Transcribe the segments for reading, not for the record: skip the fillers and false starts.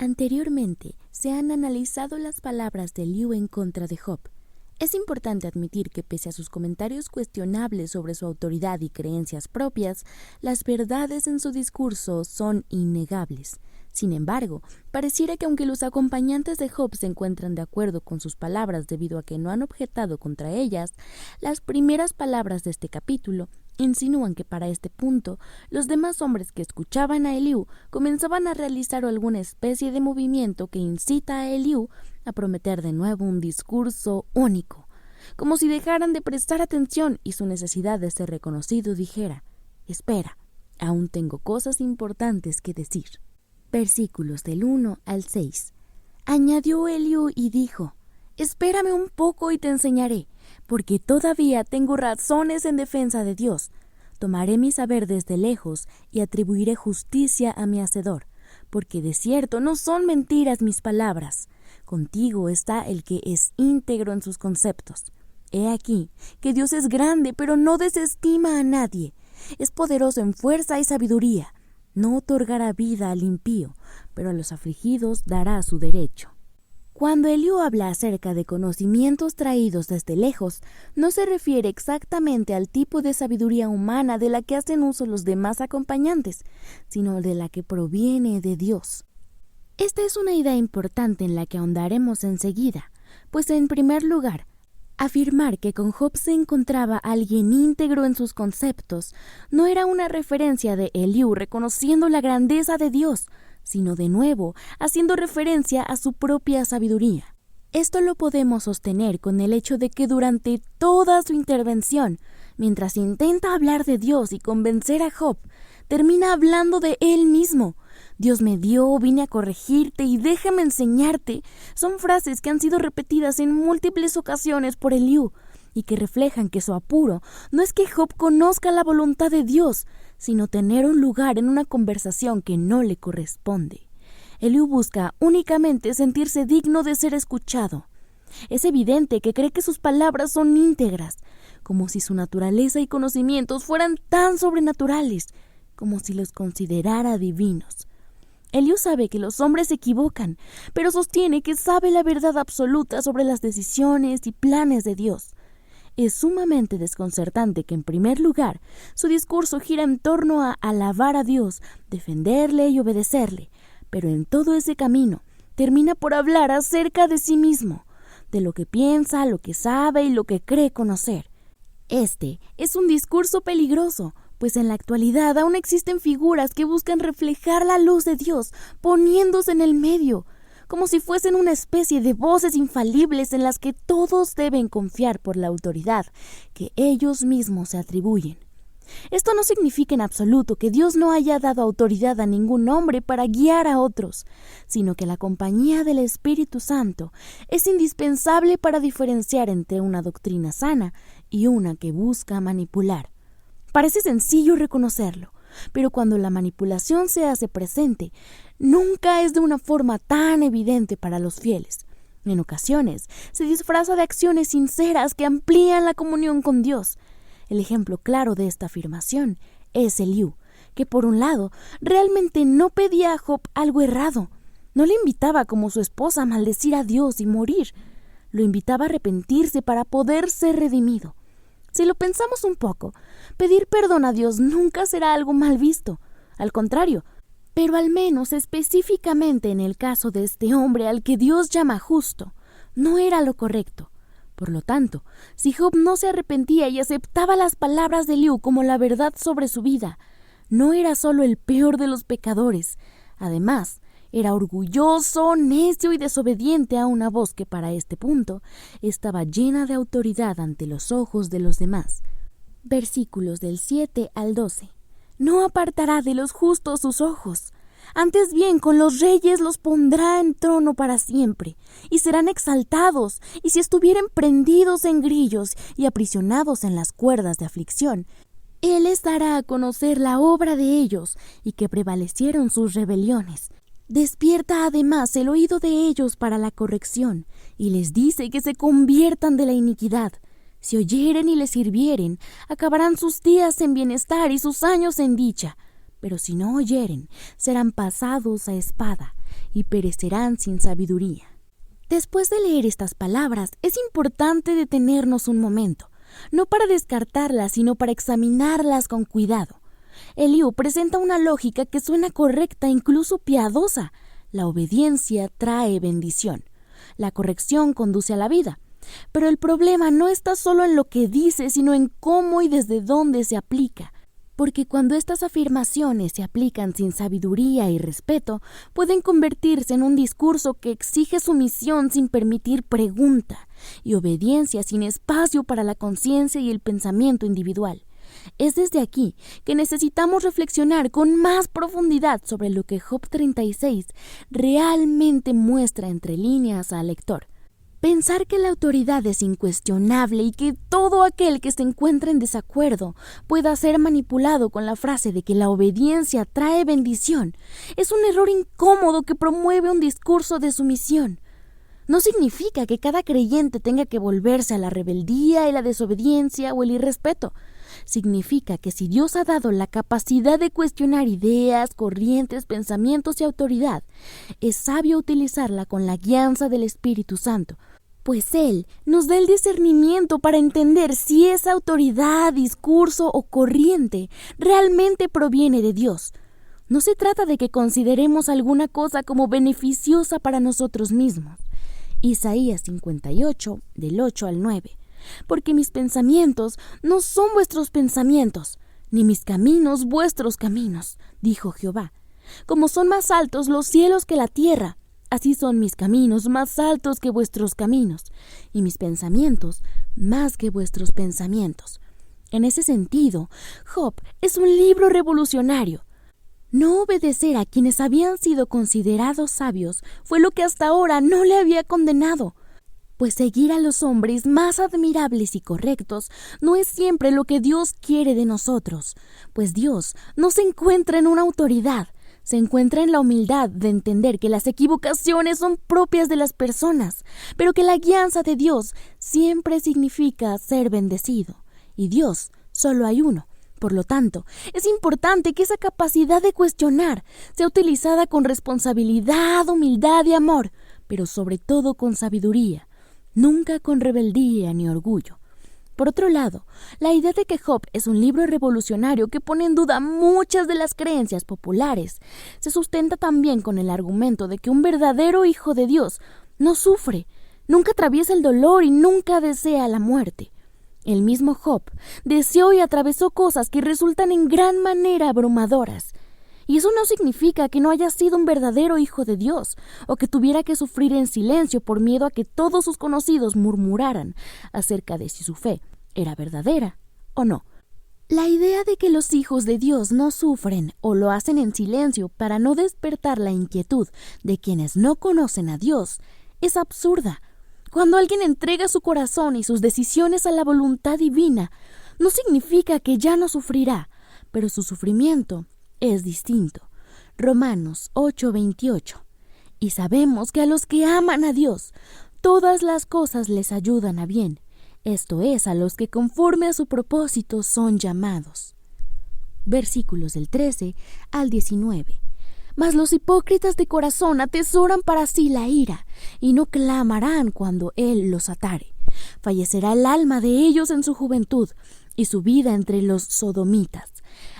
Anteriormente, se han analizado las palabras de Eliú en contra de Job. Es importante admitir que pese a sus comentarios cuestionables sobre su autoridad y creencias propias, las verdades en su discurso son innegables. Sin embargo, pareciera que aunque los acompañantes de Job se encuentran de acuerdo con sus palabras debido a que no han objetado contra ellas, las primeras palabras de este capítulo insinúan que para este punto los demás hombres que escuchaban a Eliú comenzaban a realizar alguna especie de movimiento que incita a Eliú a prometer de nuevo un discurso único, como si dejaran de prestar atención y su necesidad de ser reconocido dijera: espera, aún tengo cosas importantes que decir. Versículos del 1 al 6. Añadió Eliú y dijo: espérame un poco y te enseñaré, porque todavía tengo razones en defensa de Dios. Tomaré mi saber desde lejos y atribuiré justicia a mi Hacedor, porque de cierto no son mentiras mis palabras. Contigo está el que es íntegro en sus conceptos. He aquí que Dios es grande, pero no desestima a nadie. Es poderoso en fuerza y sabiduría. No otorgará vida al impío, pero a los afligidos dará su derecho. Cuando Eliú habla acerca de conocimientos traídos desde lejos, no se refiere exactamente al tipo de sabiduría humana de la que hacen uso los demás acompañantes, sino de la que proviene de Dios. Esta es una idea importante en la que ahondaremos enseguida, pues en primer lugar, afirmar que con Job se encontraba alguien íntegro en sus conceptos no era una referencia de Eliú reconociendo la grandeza de Dios, sino de nuevo haciendo referencia a su propia sabiduría. Esto lo podemos sostener con el hecho de que durante toda su intervención, mientras intenta hablar de Dios y convencer a Job, termina hablando de él mismo. Dios me dio, vine a corregirte y déjame enseñarte. Son frases que han sido repetidas en múltiples ocasiones por Eliú y que reflejan que su apuro no es que Job conozca la voluntad de Dios, sino tener un lugar en una conversación que no le corresponde. Eliú busca únicamente sentirse digno de ser escuchado. Es evidente que cree que sus palabras son íntegras, como si su naturaleza y conocimientos fueran tan sobrenaturales, como si los considerara divinos. Eliú sabe que los hombres se equivocan, pero sostiene que sabe la verdad absoluta sobre las decisiones y planes de Dios. Es sumamente desconcertante que, en primer lugar, su discurso gira en torno a alabar a Dios, defenderle y obedecerle, pero en todo ese camino termina por hablar acerca de sí mismo, de lo que piensa, lo que sabe y lo que cree conocer. Este es un discurso peligroso, pues en la actualidad aún existen figuras que buscan reflejar la luz de Dios, poniéndose en el medio, como si fuesen una especie de voces infalibles en las que todos deben confiar por la autoridad que ellos mismos se atribuyen. Esto no significa en absoluto que Dios no haya dado autoridad a ningún hombre para guiar a otros, sino que la compañía del Espíritu Santo es indispensable para diferenciar entre una doctrina sana y una que busca manipular. Parece sencillo reconocerlo, pero cuando la manipulación se hace presente, nunca es de una forma tan evidente para los fieles. En ocasiones, se disfraza de acciones sinceras que amplían la comunión con Dios. El ejemplo claro de esta afirmación es Eliú, que por un lado, realmente no pedía a Job algo errado. No le invitaba como su esposa a maldecir a Dios y morir. Lo invitaba a arrepentirse para poder ser redimido. Si lo pensamos un poco, pedir perdón a Dios nunca será algo mal visto. Al contrario, pero al menos específicamente en el caso de este hombre al que Dios llama justo, no era lo correcto. Por lo tanto, si Job no se arrepentía y aceptaba las palabras de Eliú como la verdad sobre su vida, no era solo el peor de los pecadores. Además, era orgulloso, necio y desobediente a una voz que para este punto estaba llena de autoridad ante los ojos de los demás. Versículos del 7 al 12. No apartará de los justos sus ojos. Antes bien, con los reyes los pondrá en trono para siempre, y serán exaltados, y si estuvieren prendidos en grillos y aprisionados en las cuerdas de aflicción, Él les dará a conocer la obra de ellos, y que prevalecieron sus rebeliones. Despierta además el oído de ellos para la corrección, y les dice que se conviertan de la iniquidad. Si oyeren y les sirvieren, acabarán sus días en bienestar y sus años en dicha. Pero si no oyeren, serán pasados a espada, y perecerán sin sabiduría. Después de leer estas palabras, es importante detenernos un momento, no para descartarlas, sino para examinarlas con cuidado. Eliú presenta una lógica que suena correcta e incluso piadosa. La obediencia trae bendición. La corrección conduce a la vida. Pero el problema no está solo en lo que dice, sino en cómo y desde dónde se aplica. Porque cuando estas afirmaciones se aplican sin sabiduría y respeto, pueden convertirse en un discurso que exige sumisión sin permitir pregunta y obediencia sin espacio para la conciencia y el pensamiento individual. Es desde aquí que necesitamos reflexionar con más profundidad sobre lo que Job 36 realmente muestra entre líneas al lector. Pensar que la autoridad es incuestionable y que todo aquel que se encuentre en desacuerdo pueda ser manipulado con la frase de que la obediencia trae bendición es un error incómodo que promueve un discurso de sumisión. No significa que cada creyente tenga que volverse a la rebeldía y la desobediencia o el irrespeto. Significa que si Dios ha dado la capacidad de cuestionar ideas, corrientes, pensamientos y autoridad, es sabio utilizarla con la guianza del Espíritu Santo, pues Él nos da el discernimiento para entender si esa autoridad, discurso o corriente realmente proviene de Dios. No se trata de que consideremos alguna cosa como beneficiosa para nosotros mismos. Isaías 58, del 8 al 9. Porque mis pensamientos no son vuestros pensamientos, ni mis caminos vuestros caminos, dijo Jehová. Como son más altos los cielos que la tierra, así son mis caminos más altos que vuestros caminos, y mis pensamientos más que vuestros pensamientos. En ese sentido, Job es un libro revolucionario. No obedecer a quienes habían sido considerados sabios fue lo que hasta ahora no le había condenado. Pues seguir a los hombres más admirables y correctos no es siempre lo que Dios quiere de nosotros, pues Dios no se encuentra en una autoridad, se encuentra en la humildad de entender que las equivocaciones son propias de las personas, pero que la guianza de Dios siempre significa ser bendecido, y Dios solo hay uno. Por lo tanto, es importante que esa capacidad de cuestionar sea utilizada con responsabilidad, humildad y amor, pero sobre todo con sabiduría. Nunca con rebeldía ni orgullo. Por otro lado, la idea de que Job es un libro revolucionario que pone en duda muchas de las creencias populares se sustenta también con el argumento de que un verdadero hijo de Dios no sufre, nunca atraviesa el dolor y nunca desea la muerte. El mismo Job deseó y atravesó cosas que resultan en gran manera abrumadoras. Y eso no significa que no haya sido un verdadero hijo de Dios, o que tuviera que sufrir en silencio por miedo a que todos sus conocidos murmuraran acerca de si su fe era verdadera o no. La idea de que los hijos de Dios no sufren o lo hacen en silencio para no despertar la inquietud de quienes no conocen a Dios es absurda. Cuando alguien entrega su corazón y sus decisiones a la voluntad divina, no significa que ya no sufrirá, pero su sufrimiento es distinto. Romanos 8:28. Y sabemos que a los que aman a Dios, todas las cosas les ayudan a bien. Esto es, a los que conforme a su propósito son llamados. Versículos del 13 al 19. Mas los hipócritas de corazón atesoran para sí la ira, y no clamarán cuando Él los atare. Fallecerá el alma de ellos en su juventud, y su vida entre los sodomitas.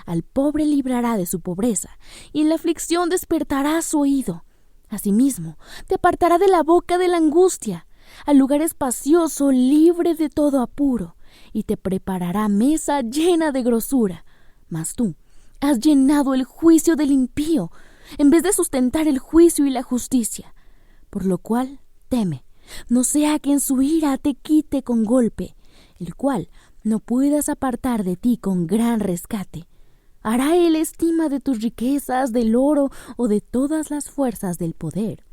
Al pobre librará de su pobreza, y en la aflicción despertará su oído. Asimismo, te apartará de la boca de la angustia, al lugar espacioso, libre de todo apuro, y te preparará mesa llena de grosura. Mas tú has llenado el juicio del impío, en vez de sustentar el juicio y la justicia. Por lo cual, teme, no sea que en su ira te quite con golpe, el cual no puedas apartar de ti con gran rescate. ¿Hará él estima de tus riquezas, del oro o de todas las fuerzas del poder?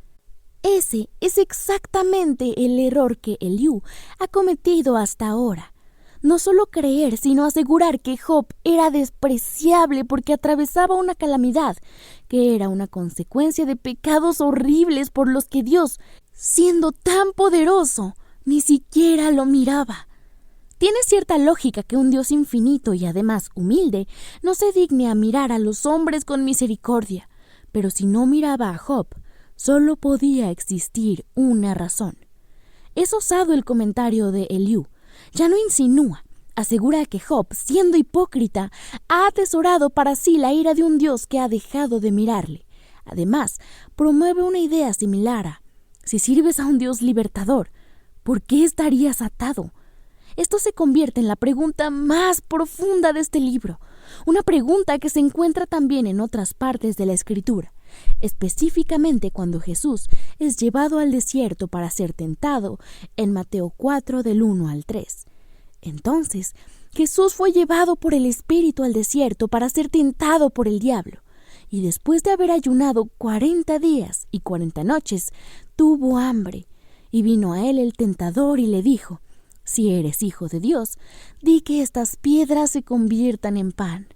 Ese es exactamente el error que Eliú ha cometido hasta ahora. No solo creer, sino asegurar que Job era despreciable porque atravesaba una calamidad, que era una consecuencia de pecados horribles por los que Dios, siendo tan poderoso, ni siquiera lo miraba. Tiene cierta lógica que un Dios infinito y además humilde no se digne a mirar a los hombres con misericordia, pero si no miraba a Job, Solo podía existir una razón. Es osado el comentario de Eliú. Ya no insinúa, asegura que Job, siendo hipócrita, ha atesorado para sí la ira de un Dios que ha dejado de mirarle. Además, promueve una idea similar a: si sirves a un Dios libertador, ¿por qué estarías atado? Esto se convierte en la pregunta más profunda de este libro, una pregunta que se encuentra también en otras partes de la Escritura, específicamente cuando Jesús es llevado al desierto para ser tentado en Mateo 4 del 1 al 3. Entonces, Jesús fue llevado por el Espíritu al desierto para ser tentado por el diablo, y después de haber ayunado 40 días y 40 noches, tuvo hambre, y vino a él el tentador y le dijo: si eres hijo de Dios, di que estas piedras se conviertan en pan.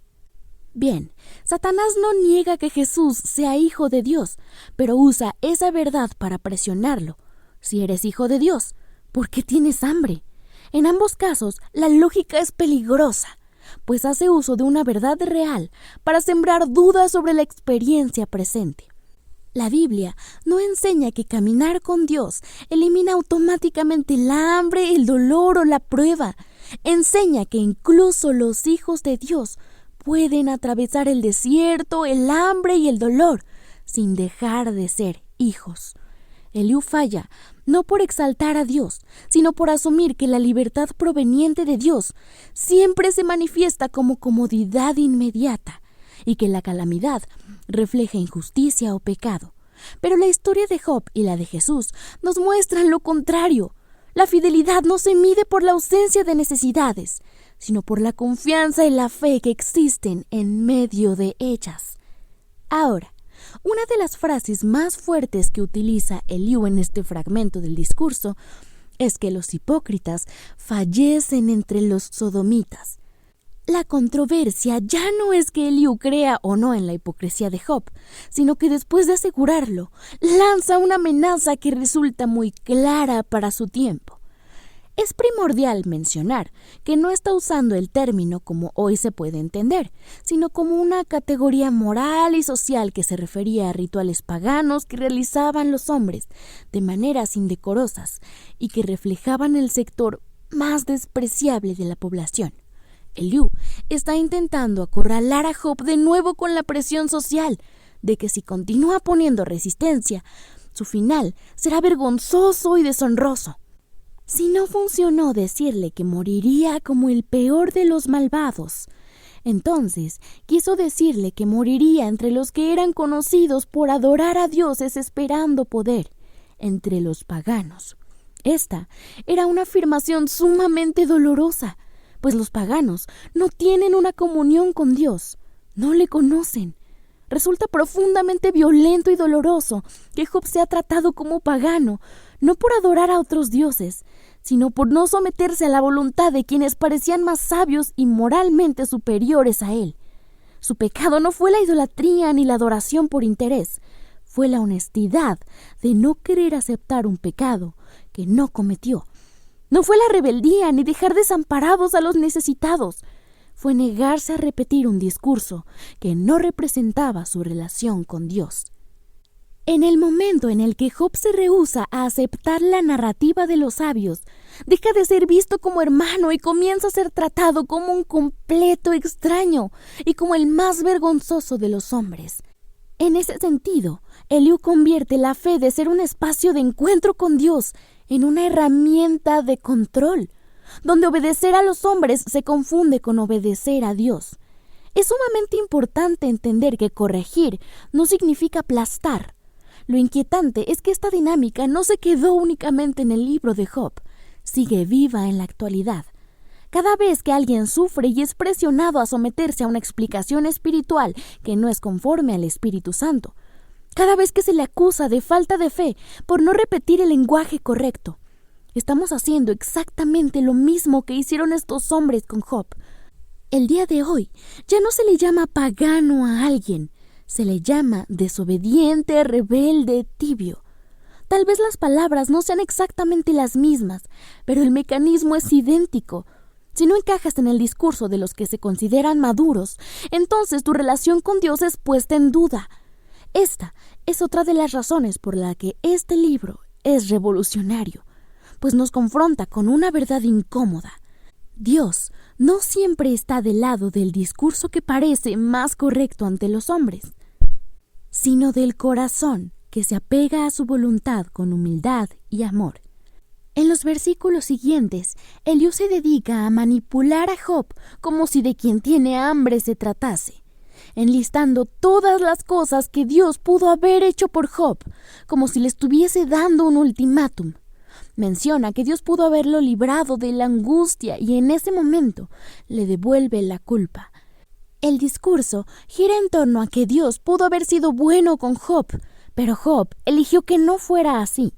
Bien, Satanás no niega que Jesús sea hijo de Dios, pero usa esa verdad para presionarlo. Si eres hijo de Dios, ¿por qué tienes hambre? En ambos casos, la lógica es peligrosa, pues hace uso de una verdad real para sembrar dudas sobre la experiencia presente. La Biblia no enseña que caminar con Dios elimina automáticamente la hambre, el dolor o la prueba. Enseña que incluso los hijos de Dios pueden atravesar el desierto, el hambre y el dolor sin dejar de ser hijos. Eliú falla no por exaltar a Dios, sino por asumir que la libertad proveniente de Dios siempre se manifiesta como comodidad inmediata y que la calamidad refleja injusticia o pecado. Pero la historia de Job y la de Jesús nos muestran lo contrario. La fidelidad no se mide por la ausencia de necesidades, sino por la confianza y la fe que existen en medio de ellas. Ahora, una de las frases más fuertes que utiliza Eliú en este fragmento del discurso es que los hipócritas fallecen entre los sodomitas. La controversia ya no es que Eliú crea o no en la hipocresía de Job, sino que después de asegurarlo, lanza una amenaza que resulta muy clara para su tiempo. Es primordial mencionar que no está usando el término como hoy se puede entender, sino como una categoría moral y social que se refería a rituales paganos que realizaban los hombres de maneras indecorosas y que reflejaban el sector más despreciable de la población. Eliú está intentando acorralar a Job de nuevo con la presión social de que si continúa poniendo resistencia, su final será vergonzoso y deshonroso. Si no funcionó decirle que moriría como el peor de los malvados, entonces quiso decirle que moriría entre los que eran conocidos por adorar a dioses esperando poder, entre los paganos. Esta era una afirmación sumamente dolorosa, pues los paganos no tienen una comunión con Dios, no le conocen. Resulta profundamente violento y doloroso que Job sea tratado como pagano, no por adorar a otros dioses, sino por no someterse a la voluntad de quienes parecían más sabios y moralmente superiores a él. Su pecado no fue la idolatría ni la adoración por interés, fue la honestidad de no querer aceptar un pecado que no cometió. No fue la rebeldía ni dejar desamparados a los necesitados. Fue negarse a repetir un discurso que no representaba su relación con Dios. En el momento en el que Job se rehúsa a aceptar la narrativa de los sabios, deja de ser visto como hermano y comienza a ser tratado como un completo extraño y como el más vergonzoso de los hombres. En ese sentido, Eliú convierte la fe de ser un espacio de encuentro con Dios en una herramienta de control, donde obedecer a los hombres se confunde con obedecer a Dios. Es sumamente importante entender que corregir no significa aplastar. Lo inquietante es que esta dinámica no se quedó únicamente en el libro de Job, sigue viva en la actualidad. Cada vez que alguien sufre y es presionado a someterse a una explicación espiritual que no es conforme al Espíritu Santo, cada vez que se le acusa de falta de fe por no repetir el lenguaje correcto, estamos haciendo exactamente lo mismo que hicieron estos hombres con Job. El día de hoy ya no se le llama pagano a alguien, se le llama desobediente, rebelde, tibio. Tal vez las palabras no sean exactamente las mismas, pero el mecanismo es idéntico. Si no encajas en el discurso de los que se consideran maduros, entonces tu relación con Dios es puesta en duda. Esta es otra de las razones por la que este libro es revolucionario, pues nos confronta con una verdad incómoda. Dios no siempre está del lado del discurso que parece más correcto ante los hombres, sino del corazón que se apega a su voluntad con humildad y amor. En los versículos siguientes, Eliú se dedica a manipular a Job como si de quien tiene hambre se tratase, enlistando todas las cosas que Dios pudo haber hecho por Job, como si le estuviese dando un ultimátum. Menciona que Dios pudo haberlo librado de la angustia y en ese momento le devuelve la culpa. El discurso gira en torno a que Dios pudo haber sido bueno con Job, pero Job eligió que no fuera así.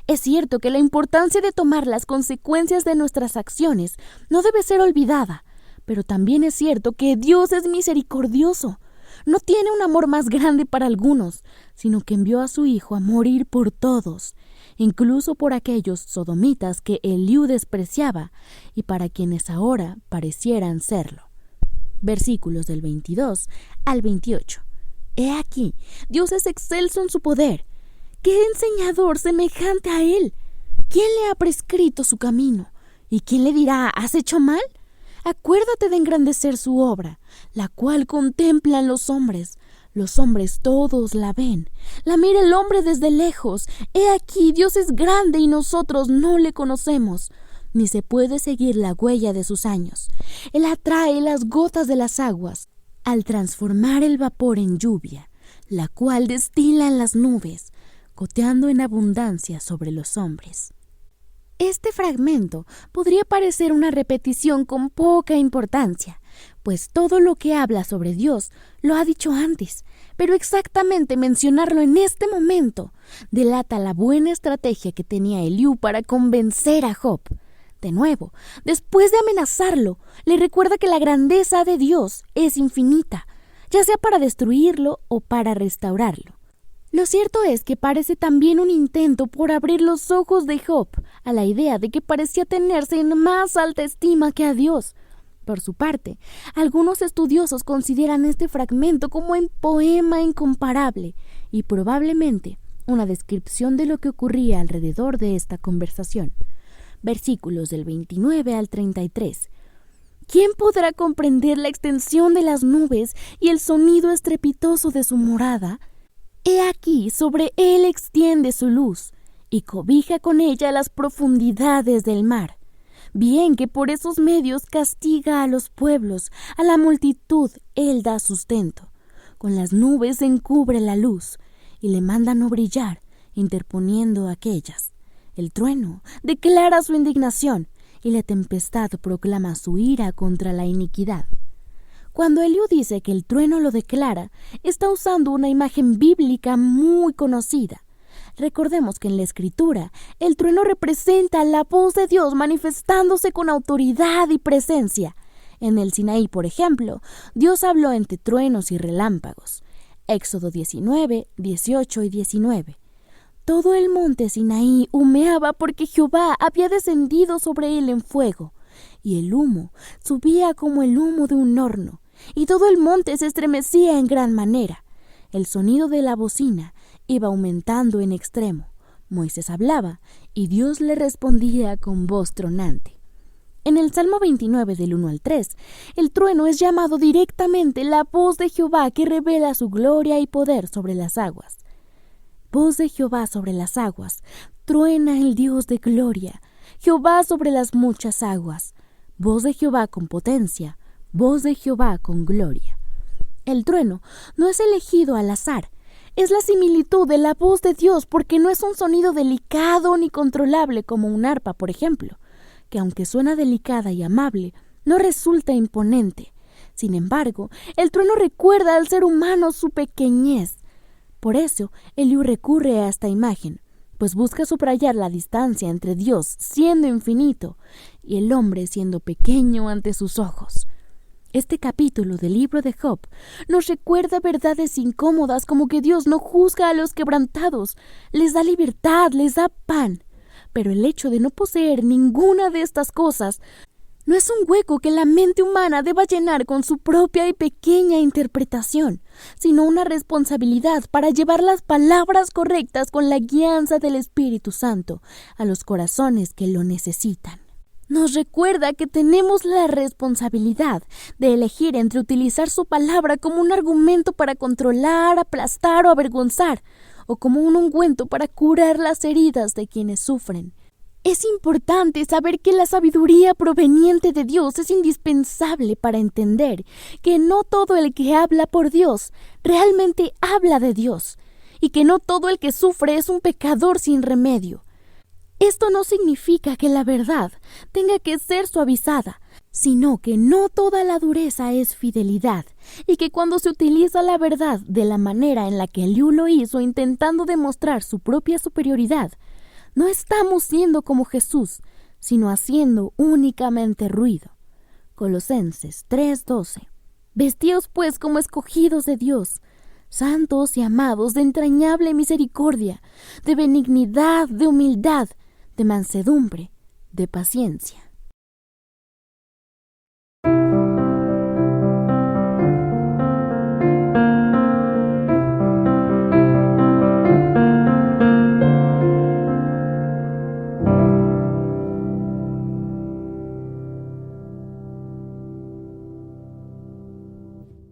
Es cierto que la importancia de tomar las consecuencias de nuestras acciones no debe ser olvidada, pero también es cierto que Dios es misericordioso. No tiene un amor más grande para algunos, sino que envió a su Hijo a morir por todos, incluso por aquellos sodomitas que Eliú despreciaba y para quienes ahora parecieran serlo. Versículos del 22 al 28. He aquí, Dios es excelso en su poder. ¿Qué enseñador semejante a él? ¿Quién le ha prescrito su camino? ¿Y quién le dirá, has hecho mal? Acuérdate de engrandecer su obra, la cual contemplan los hombres. Los hombres todos la ven. La mira el hombre desde lejos. He aquí, Dios es grande y nosotros no le conocemos, ni se puede seguir la huella de sus años. Él atrae las gotas de las aguas, al transformar el vapor en lluvia, la cual destila en las nubes, goteando en abundancia sobre los hombres. Este fragmento podría parecer una repetición con poca importancia, pues todo lo que habla sobre Dios lo ha dicho antes, pero exactamente mencionarlo en este momento delata la buena estrategia que tenía Eliú para convencer a Job. De nuevo, después de amenazarlo, le recuerda que la grandeza de Dios es infinita, ya sea para destruirlo o para restaurarlo. Lo cierto es que parece también un intento por abrir los ojos de Job a la idea de que parecía tenerse en más alta estima que a Dios. Por su parte, algunos estudiosos consideran este fragmento como un poema incomparable y probablemente una descripción de lo que ocurría alrededor de esta conversación. Versículos del 29 al 33. ¿Quién podrá comprender la extensión de las nubes y el sonido estrepitoso de su morada? He aquí, sobre él extiende su luz, y cobija con ella las profundidades del mar. Bien que por esos medios castiga a los pueblos, a la multitud él da sustento. Con las nubes encubre la luz, y le manda no brillar, interponiendo aquellas. El trueno declara su indignación, y la tempestad proclama su ira contra la iniquidad. Cuando Eliú dice que el trueno lo declara, está usando una imagen bíblica muy conocida. Recordemos que en la Escritura, el trueno representa la voz de Dios manifestándose con autoridad y presencia. En el Sinaí, por ejemplo, Dios habló entre truenos y relámpagos. Éxodo 19, 18 y 19. Todo el monte Sinaí humeaba porque Jehová había descendido sobre él en fuego, y el humo subía como el humo de un horno, y todo el monte se estremecía en gran manera. El sonido de la bocina iba aumentando en extremo. Moisés hablaba, y Dios le respondía con voz tronante. En el Salmo 29 del 1 al 3, el trueno es llamado directamente la voz de Jehová que revela su gloria y poder sobre las aguas. Voz de Jehová sobre las aguas, truena el Dios de gloria, Jehová sobre las muchas aguas, voz de Jehová con potencia, voz de Jehová con gloria. El trueno no es elegido al azar, es la similitud de la voz de Dios porque no es un sonido delicado ni controlable como un arpa, por ejemplo, que aunque suena delicada y amable, no resulta imponente. Sin embargo, el trueno recuerda al ser humano su pequeñez. Por eso, Eliú recurre a esta imagen, pues busca subrayar la distancia entre Dios siendo infinito y el hombre siendo pequeño ante sus ojos. Este capítulo del libro de Job nos recuerda verdades incómodas como que Dios no juzga a los quebrantados, les da libertad, les da pan. Pero el hecho de no poseer ninguna de estas cosas No es un hueco que la mente humana deba llenar con su propia y pequeña interpretación, sino una responsabilidad para llevar las palabras correctas con la guianza del Espíritu Santo a los corazones que lo necesitan. Nos recuerda que tenemos la responsabilidad de elegir entre utilizar su palabra como un argumento para controlar, aplastar o avergonzar, o como un ungüento para curar las heridas de quienes sufren. Es importante saber que la sabiduría proveniente de Dios es indispensable para entender que no todo el que habla por Dios realmente habla de Dios, y que no todo el que sufre es un pecador sin remedio. Esto no significa que la verdad tenga que ser suavizada, sino que no toda la dureza es fidelidad, y que cuando se utiliza la verdad de la manera en la que Liu lo hizo, intentando demostrar su propia superioridad, no estamos siendo como Jesús, sino haciendo únicamente ruido. Colosenses 3:12. Vestíos pues como escogidos de Dios, santos y amados, de entrañable misericordia, de benignidad, de humildad, de mansedumbre, de paciencia.